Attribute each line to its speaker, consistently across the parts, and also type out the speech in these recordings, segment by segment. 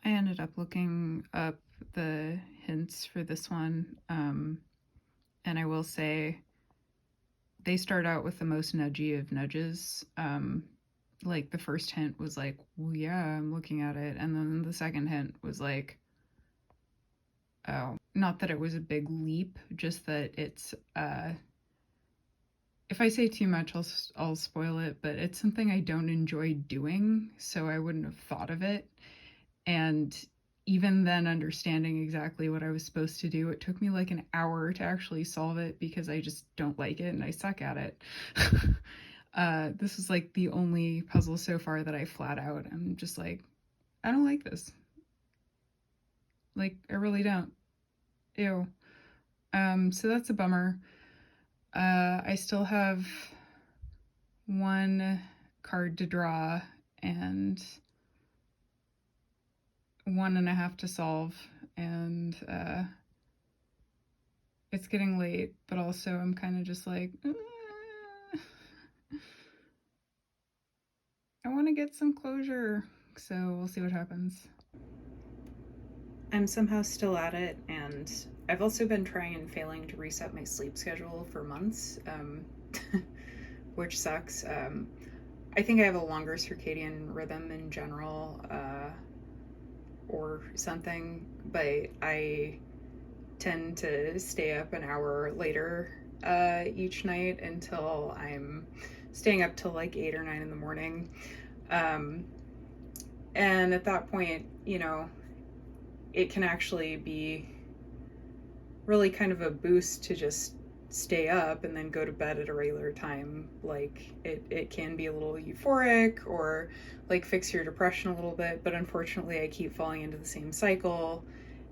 Speaker 1: I ended up looking up the hints for this one, and I will say they start out with the most nudgy of nudges. Like the first hint was like, well, yeah, I'm looking at it. And then the second hint was like, oh, not that it was a big leap, just that it's, if I say too much, I'll spoil it, but it's something I don't enjoy doing, so I wouldn't have thought of it. And even then, understanding exactly what I was supposed to do, it took me like an hour to actually solve it because I just don't like it and I suck at it. This is like the only puzzle so far that I flat out, I'm just like, I don't like this. Like, I really don't. Ew. So that's a bummer. I still have one card to draw and one and a half to solve, and it's getting late, but also I'm kind of just like, I want to get some closure, so we'll see what happens. I'm somehow still at it, and I've also been trying and failing to reset my sleep schedule for months, which sucks. I think I have a longer circadian rhythm in general, or something, but I tend to stay up an hour later each night until I'm staying up till like 8 or 9 in the morning. Um, and at that point, you know, it can actually be really kind of a boost to just stay up and then go to bed at a regular time. Like it can be a little euphoric or like fix your depression a little bit, but unfortunately I keep falling into the same cycle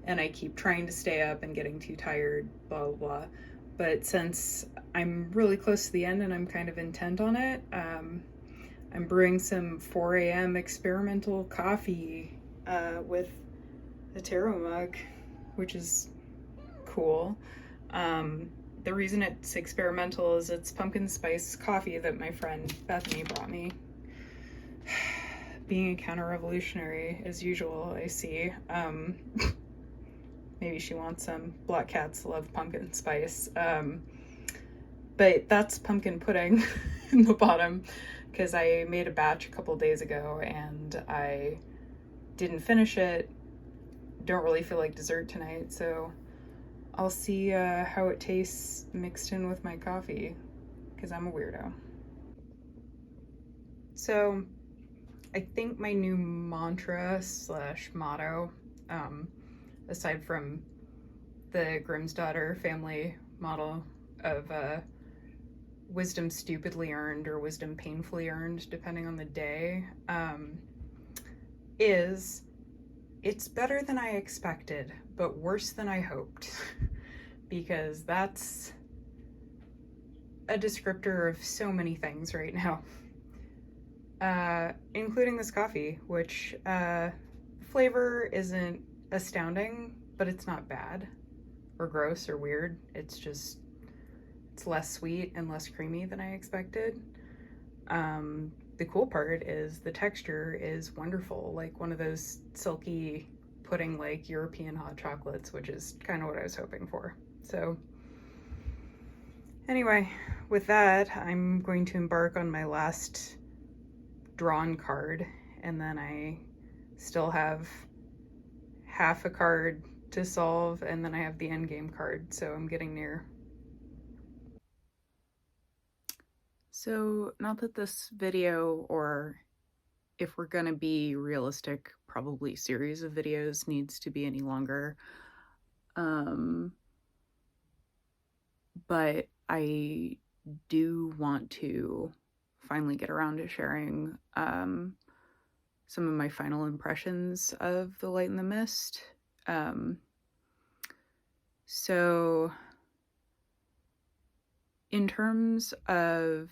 Speaker 1: and I keep trying to stay up and getting too tired, blah, blah, blah. But since I'm really close to the end and I'm kind of intent on it, I'm brewing some 4 a.m. experimental coffee with a tarot mug, which is cool. The reason it's experimental is it's pumpkin spice coffee that my friend Bethany brought me. Being a counter-revolutionary as usual, I see. Maybe she wants some. Black cats love pumpkin spice. But that's pumpkin pudding in the bottom because I made a batch a couple days ago and I didn't finish it. Don't really feel like dessert tonight, so I'll see how it tastes mixed in with my coffee because I'm a weirdo. So I think my new mantra slash motto, aside from the Grimsdottir family model of wisdom stupidly earned or wisdom painfully earned, depending on the day, is it's better than I expected, but worse than I hoped. Because that's a descriptor of so many things right now. Including this coffee, which flavor isn't astounding, but it's not bad or gross or weird. It's just, it's less sweet and less creamy than I expected. The cool part is the texture is wonderful, like one of those silky pudding like European hot chocolates, which is kind of what I was hoping for. So anyway, with that, I'm going to embark on my last drawn card, and then I still have half a card to solve, and then I have the end game card, so I'm getting near. So, not that this video, or if we're gonna be realistic, probably series of videos needs to be any longer. But I do want to finally get around to sharing some of my final impressions of The Light in the Mist. So in terms of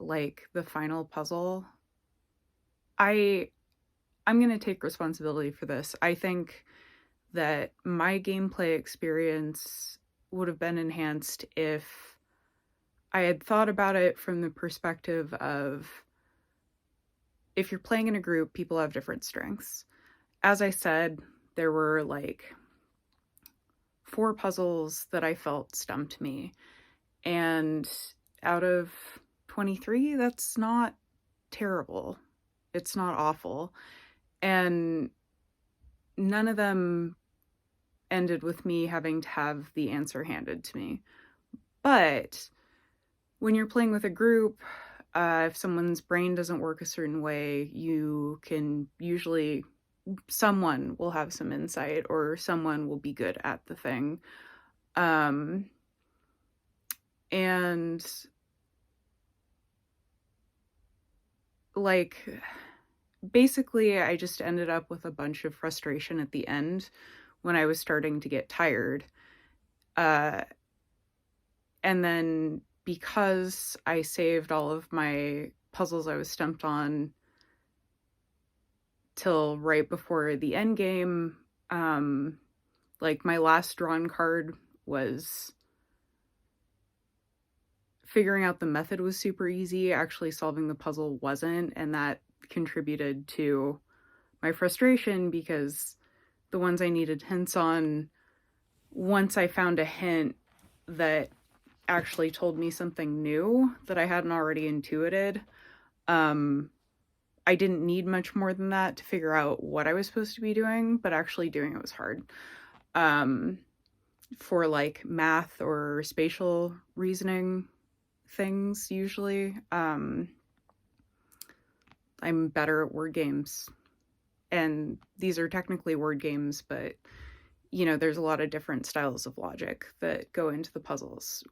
Speaker 1: like the final puzzle, I'm going to take responsibility for this. I think that my gameplay experience would have been enhanced if I had thought about it from the perspective of if you're playing in a group, people have different strengths. As I said, there were like 4 puzzles that I felt stumped me. And out of 23, that's not terrible. It's not awful. And none of them ended with me having to have the answer handed to me. But when you're playing with a group, if someone's brain doesn't work a certain way, you can usually, someone will have some insight or someone will be good at the thing. And like, basically, I just ended up with a bunch of frustration at the end when I was starting to get tired. And then because I saved all of my puzzles I was stumped on till right before the end game, like my last drawn card was figuring out the method was super easy. Actually solving the puzzle wasn't, and that contributed to my frustration because the ones I needed hints on, once I found a hint that actually told me something new that I hadn't already intuited, I didn't need much more than that to figure out what I was supposed to be doing, but actually doing it was hard. For like math or spatial reasoning things, usually, I'm better at word games. And these are technically word games, but, you know, there's a lot of different styles of logic that go into the puzzles.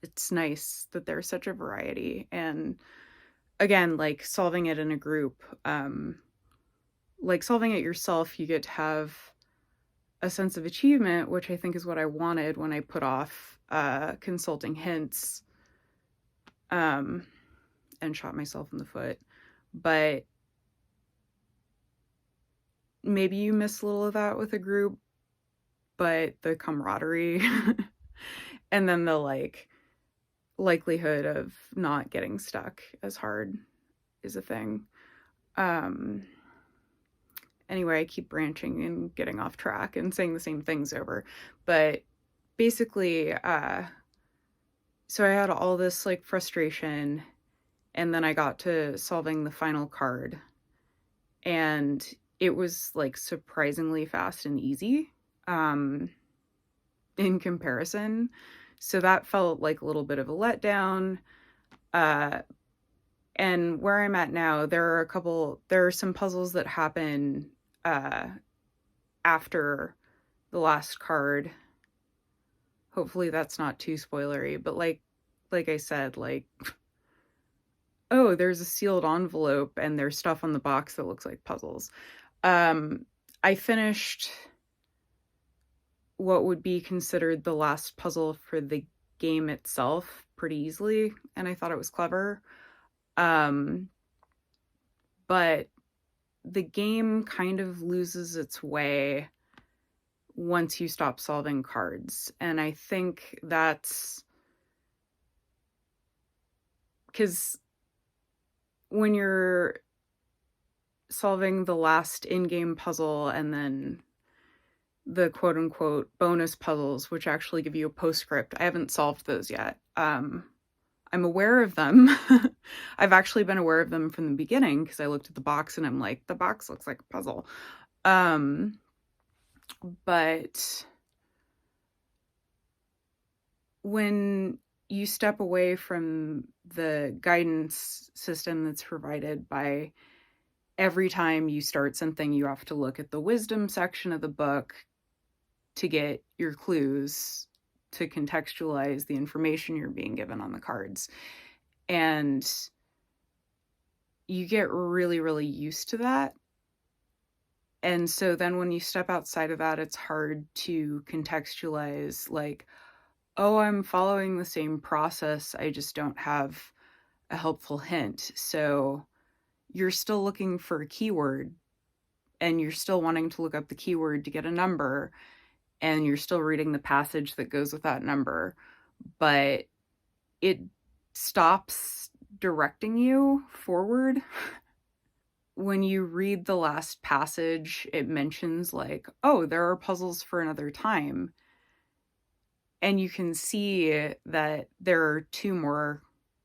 Speaker 1: It's nice that there's such a variety. And again, like solving it in a group, like solving it yourself, you get to have a sense of achievement, which I think is what I wanted when I put off consulting hints and shot myself in the foot. But maybe you miss a little of that with a group, but the camaraderie and then the like likelihood of not getting stuck as hard is a thing. Anyway, I keep branching and getting off track and saying the same things over, but basically, so I had all this like frustration, and then I got to solving the final card, and it was like surprisingly fast and easy in comparison. So that felt like a little bit of a letdown. And where I'm at now, there are some puzzles that happen after the last card. Hopefully that's not too spoilery, but like I said, like, oh, there's a sealed envelope and there's stuff on the box that looks like puzzles. I finished what would be considered the last puzzle for the game itself pretty easily, and I thought it was clever. But the game kind of loses its way once you stop solving cards. And I think that's because when you're solving the last in-game puzzle and then the quote-unquote bonus puzzles, which actually give you a postscript, I haven't solved those yet. I'm aware of them. I've actually been aware of them from the beginning because I looked at the box and I'm like, the box looks like a puzzle. But when you step away from the guidance system that's provided by every time you start something, you have to look at the wisdom section of the book to get your clues to contextualize the information you're being given on the cards. And you get really, really used to that. And so then when you step outside of that, it's hard to contextualize like, oh, I'm following the same process, I just don't have a helpful hint. So you're still looking for a keyword and you're still wanting to look up the keyword to get a number, and you're still reading the passage that goes with that number, but it stops directing you forward. when you read the last passage, it mentions like, oh, there are puzzles for another time. And you can see that there are two more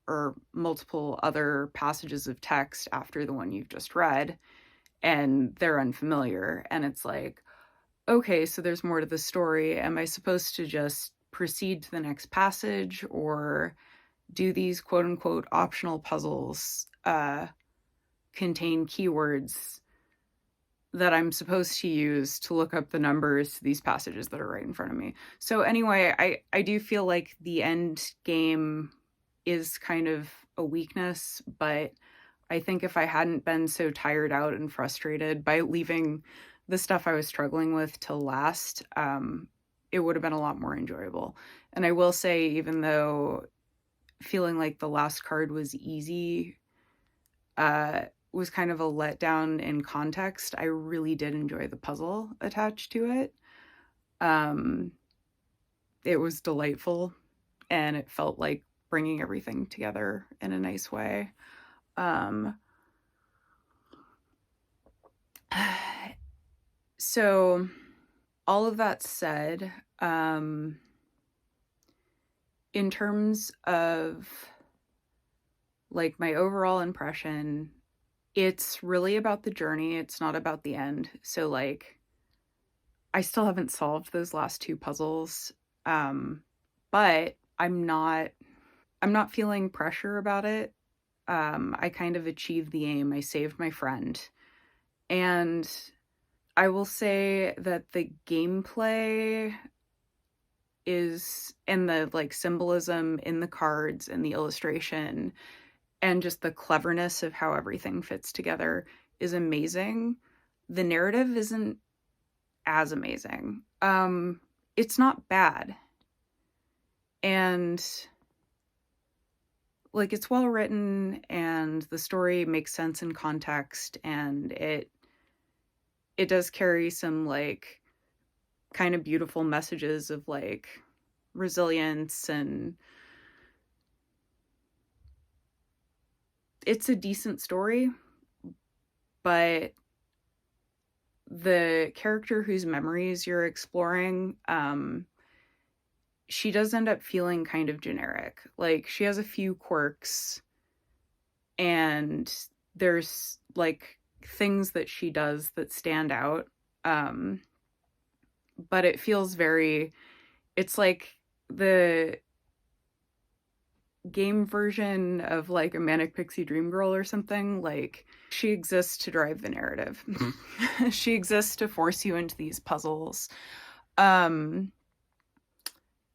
Speaker 1: or multiple other passages of text after the one you've just read, and they're unfamiliar. And it's like, okay, so there's more to the story. Am I supposed to just proceed to the next passage, or do these quote unquote optional puzzles contain keywords that I'm supposed to use to look up the numbers to these passages that are right in front of me? So anyway, I do feel like the end game is kind of a weakness, but I think if I hadn't been so tired out and frustrated by leaving the stuff I was struggling with till last, it would have been a lot more enjoyable. And I will say, even though feeling like the last card was easy, was kind of a letdown in context, I really did enjoy the puzzle attached to it. It was delightful, and it felt like bringing everything together in a nice way. So all of that said, in terms of like my overall impression, it's really about the journey. It's not about the end. So like, I still haven't solved those last two puzzles. But I'm not feeling pressure about it. I kind of achieved the aim. I saved my friend. And I will say that the gameplay is, and the like symbolism in the cards and the illustration and just the cleverness of how everything fits together is amazing. The narrative isn't as amazing. It's not bad. And like, it's well written, and the story makes sense in context, and it does carry some like kind of beautiful messages of like resilience, and it's a decent story. But the character whose memories you're exploring, she does end up feeling kind of generic. Like, she has a few quirks, and there's like things that she does that stand out. But it feels very, it's like the game version of like a Manic Pixie Dream Girl or something. Like, she exists to drive the narrative. She exists to force you into these puzzles.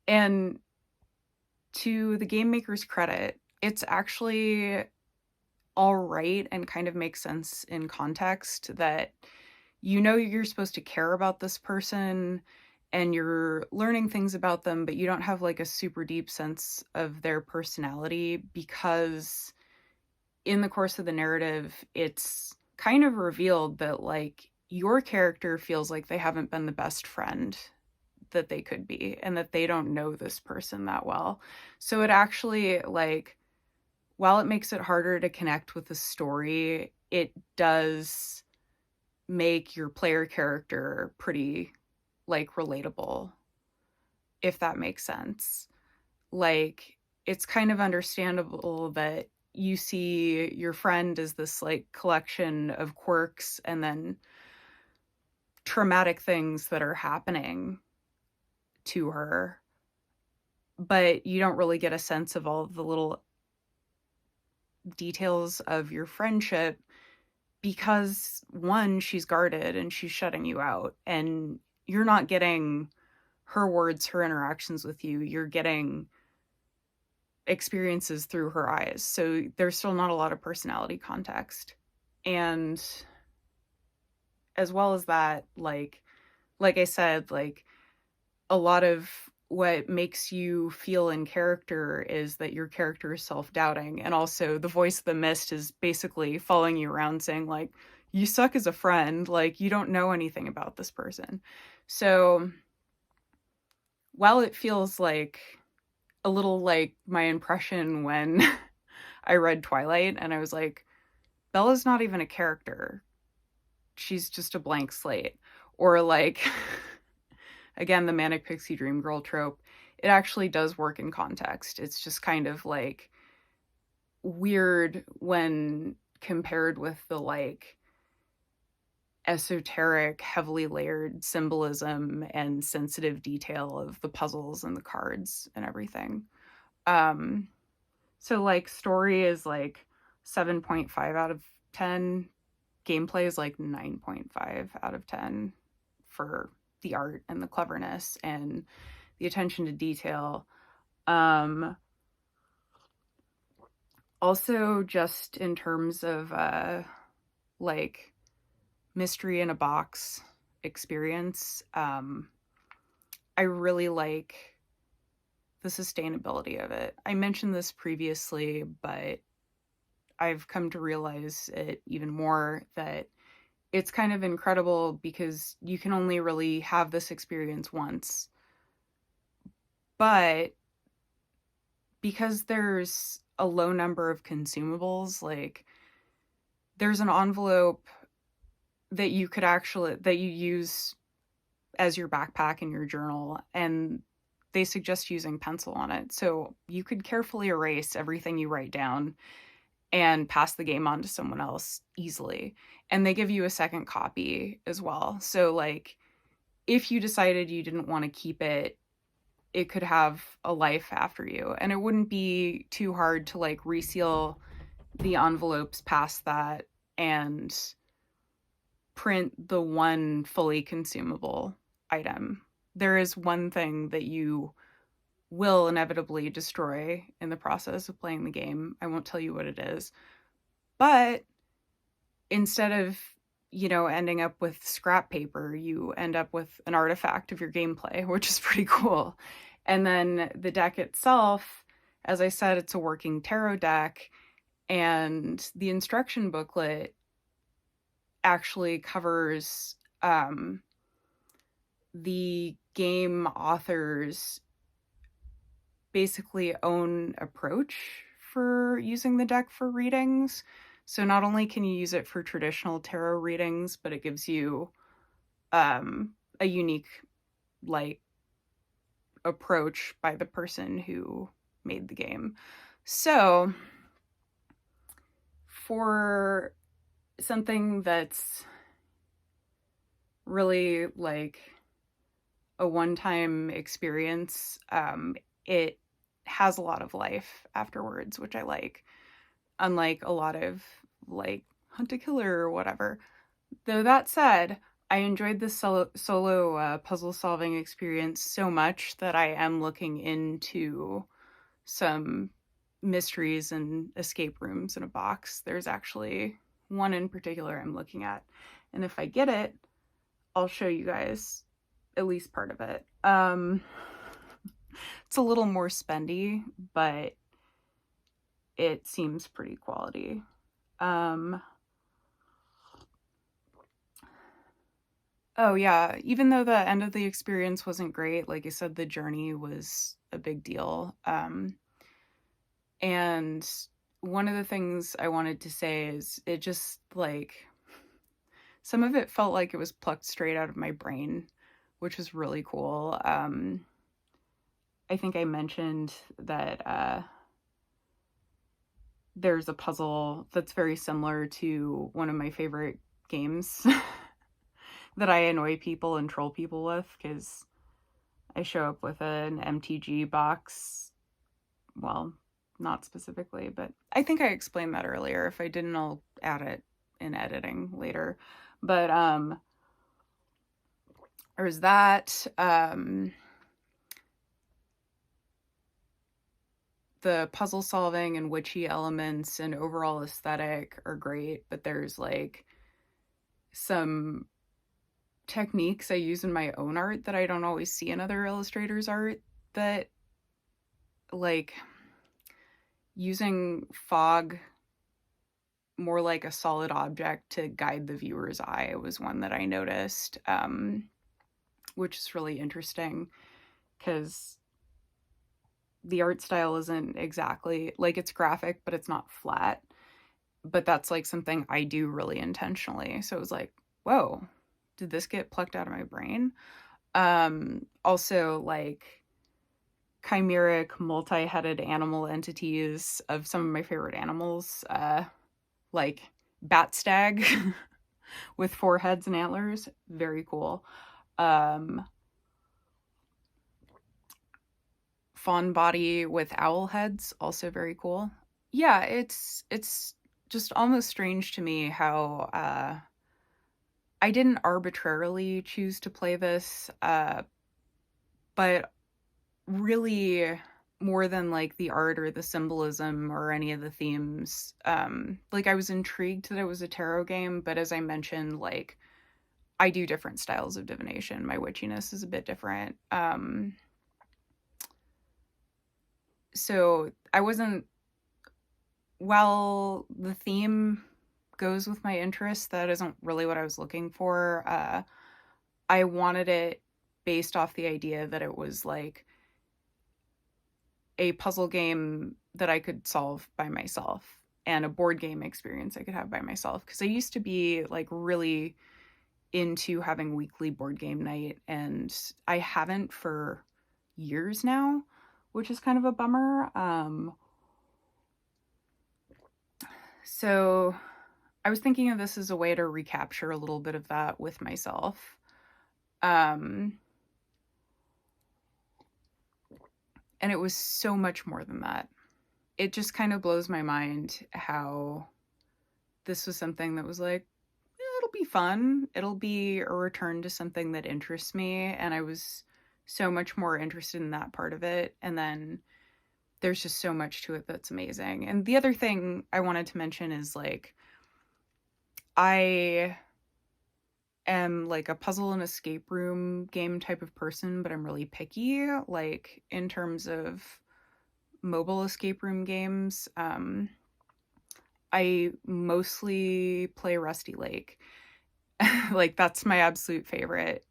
Speaker 1: And to the game maker's credit, it's actually all right and kind of makes sense in context that you know you're supposed to care about this person and you're learning things about them, but you don't have like a super deep sense of their personality, because in the course of the narrative, it's kind of revealed that like your character feels like they haven't been the best friend that they could be, and that they don't know this person that well. So it actually, like, while it makes it harder to connect with the story, it does make your player character pretty like relatable, if that makes sense. Like, it's kind of understandable that you see your friend as this like collection of quirks and then traumatic things that are happening to her, but you don't really get a sense of all of the little details of your friendship, because one, she's guarded and she's shutting you out, and you're not getting her words, her interactions with you. You're getting experiences through her eyes. So there's still not a lot of personality context. And as well as that, like I said, like, a lot of what makes you feel in character is that your character is self-doubting. And also the voice of the mist is basically following you around saying like, you suck as a friend, like you don't know anything about this person. So while it feels like a little like my impression when I read Twilight and I was like, Bella's not even a character. She's just a blank slate. Or like, again, the manic pixie dream girl trope. It actually does work in context. It's just kind of like weird when compared with the like esoteric, heavily layered symbolism and sensitive detail of the puzzles and the cards and everything. So like story is like 7.5 out of 10. Gameplay is like 9.5 out of 10 for the art and the cleverness and the attention to detail. Also, just in terms of like mystery in a box experience, I really like the sustainability of it. I mentioned this previously, but I've come to realize it even more, that it's kind of incredible because you can only really have this experience once. But because there's a low number of consumables, like there's an envelope that you could actually, that you use as your backpack in your journal, and they suggest using pencil on it. So you could carefully erase everything you write down and pass the game on to someone else easily. And they give you a second copy as well. So like if you decided you didn't want to keep it, it could have a life after you. And it wouldn't be too hard to like reseal the envelopes past that and print the one fully consumable item. There is one thing that you will inevitably destroy in the process of playing the game. I won't tell you what it is. But instead of, ending up with scrap paper, you end up with an artifact of your gameplay, which is pretty cool. And then the deck itself, as I said, it's a working tarot deck, and the instruction booklet actually covers the game author's basically own approach for using the deck for readings. So not only can you use it for traditional tarot readings, but it gives you a unique like approach by the person who made the game. So for something that's really like a one-time experience, it has a lot of life afterwards, which I like, unlike a lot of like Hunt a Killer or whatever. Though that said, I enjoyed this solo puzzle solving experience so much that I am looking into some mysteries and escape rooms in a box. There's actually one in particular I'm looking at, and if I get it, I'll show you guys at least part of it. It's a little more spendy, but it seems pretty quality. Oh yeah, even though the end of the experience wasn't great, like I said, the journey was a big deal. And one of the things I wanted to say is it just like, some of it felt like it was plucked straight out of my brain, which was really cool. I think I mentioned that there's a puzzle that's very similar to one of my favorite games that I annoy people and troll people with, because I show up with an MTG box. Well, not specifically, but I think I explained that earlier. If I didn't, I'll add it in editing later. But there's that. The puzzle solving and witchy elements and overall aesthetic are great, but there's like some techniques I use in my own art that I don't always see in other illustrators' art, that like using fog more like a solid object to guide the viewer's eye was one that I noticed, which is really interesting because the art style isn't exactly like, it's graphic, but it's not flat. but that's like something I do really intentionally. So it was like, whoa, did this get plucked out of my brain? Also, like chimeric, multi-headed animal entities of some of my favorite animals, like bat stag with 4 heads and antlers, very cool. Um, fawn body with owl heads, also very cool. Yeah, it's just almost strange to me how I didn't arbitrarily choose to play this, but really more than like the art or the symbolism or any of the themes. Like I was intrigued that it was a tarot game, but as I mentioned, like I do different styles of divination. My witchiness is a bit different. So I wasn't, while the theme goes with my interest, that isn't really what I was looking for. I wanted it based off the idea that it was like a puzzle game that I could solve by myself and a board game experience I could have by myself. Because I used to be like really into having weekly board game night, and I haven't for years now, which is kind of a bummer. So I was thinking of this as a way to recapture a little bit of that with myself. And it was so much more than that. It just kind of blows my mind how this was something that was like, it'll be fun. It'll be a return to something that interests me. And I was so much more interested in that part of it. And then there's just so much to it that's amazing. And the other thing I wanted to mention is like, I am like a puzzle and escape room game type of person, but I'm really picky, like in terms of mobile escape room games. I mostly play Rusty Lake. Like that's my absolute favorite.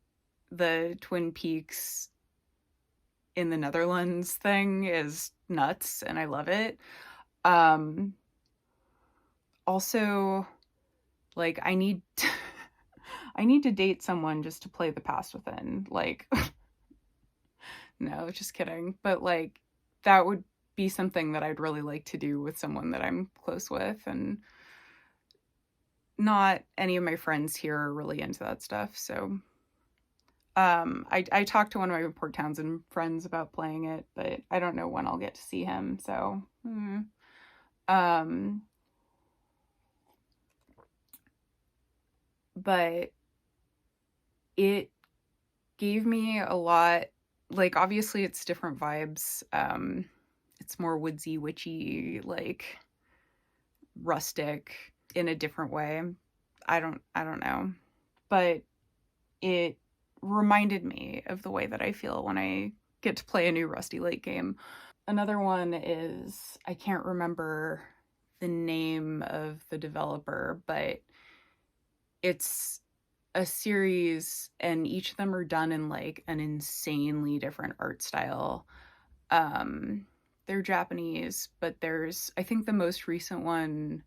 Speaker 1: The Twin Peaks in the Netherlands thing is nuts and I love it. Um Also, like I need to date someone just to play The Past Within. Like no, just kidding. But like that would be something that I'd really like to do with someone that I'm close with, and not any of my friends here are really into that stuff. So I talked to one of my Port Townsend friends about playing it, but I don't know when I'll get to see him. So um but it gave me a lot, like obviously it's different vibes. It's more woodsy, witchy, like rustic in a different way. I don't know. But it reminded me of the way that I feel when I get to play a new Rusty Lake game. Another one is, I can't remember the name of the developer, but it's a series and each of them are done in like an insanely different art style. They're Japanese, but there's, I think the most recent one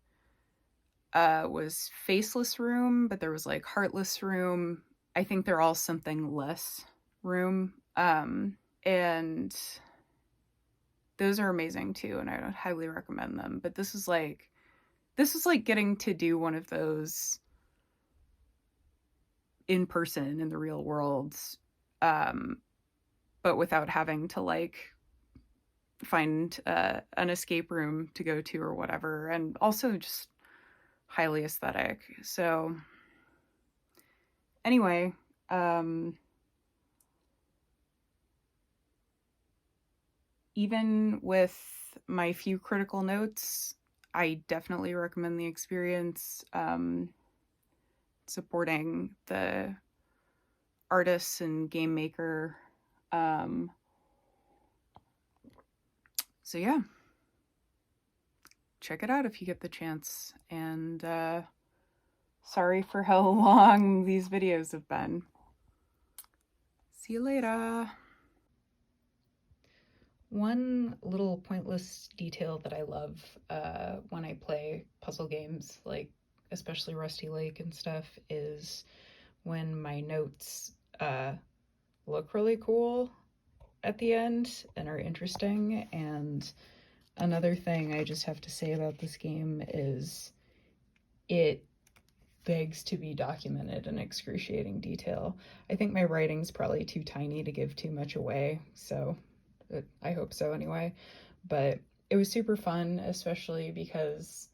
Speaker 1: was Faceless Room, but there was like Heartless Room. I think they're all something less room. And those are amazing too, and I would highly recommend them. But this is like getting to do one of those in person in the real world, um, but without having to like find an escape room to go to or whatever, and also just highly aesthetic. So anyway, even with my few critical notes, I definitely recommend the experience. Supporting the artists and game maker. So yeah, check it out if you get the chance. And sorry for how long these videos have been. See you later. One little pointless detail that I love when I play puzzle games, like especially Rusty Lake and stuff, is when my notes look really cool at the end and are interesting. And another thing I just have to say about this game is it begs to be documented in excruciating detail. I think my writing's probably too tiny to give too much away, so I hope so anyway. But it was super fun, especially because,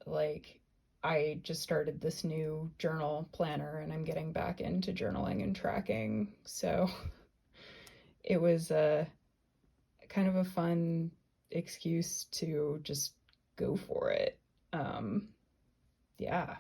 Speaker 1: like, I just started this new journal planner and I'm getting back into journaling and tracking. So it was a kind of a fun excuse to just go for it. Yeah.